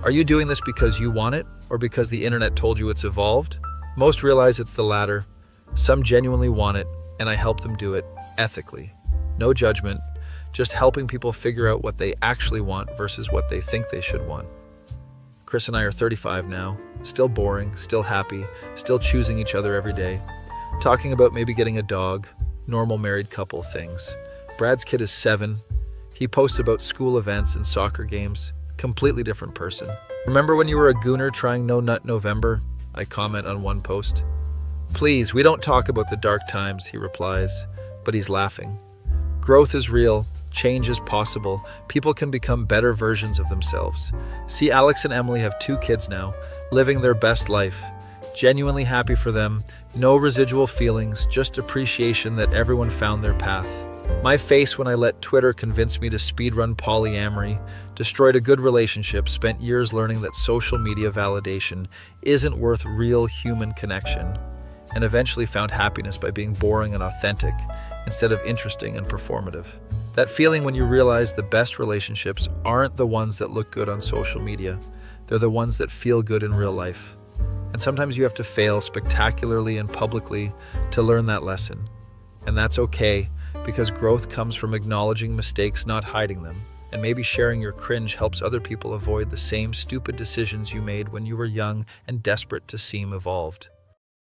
Are you doing this because you want it, or because the internet told you it's evolved? Most realize it's the latter. Some genuinely want it, and I help them do it ethically. No judgment, just helping people figure out what they actually want versus what they think they should want. Chris and I are 35 now, still boring, still happy, still choosing each other every day. Talking about maybe getting a dog, normal married couple things. Brad's kid is 7. He posts about school events and soccer games. Completely different person. Remember when you were a gooner trying No Nut November? I comment on one post. Please, we don't talk about the dark times, he replies, but he's laughing. Growth is real. Change is possible. People can become better versions of themselves. See, Alex and Emily have 2 kids now, living their best life. Genuinely happy for them. No residual feelings, just appreciation that everyone found their path. My face when I let Twitter convince me to speedrun polyamory, destroyed a good relationship, spent years learning that social media validation isn't worth real human connection, and eventually found happiness by being boring and authentic instead of interesting and performative. That feeling when you realize the best relationships aren't the ones that look good on social media. They're the ones that feel good in real life. And sometimes you have to fail spectacularly and publicly to learn that lesson. And that's okay, because growth comes from acknowledging mistakes, not hiding them. And maybe sharing your cringe helps other people avoid the same stupid decisions you made when you were young and desperate to seem evolved.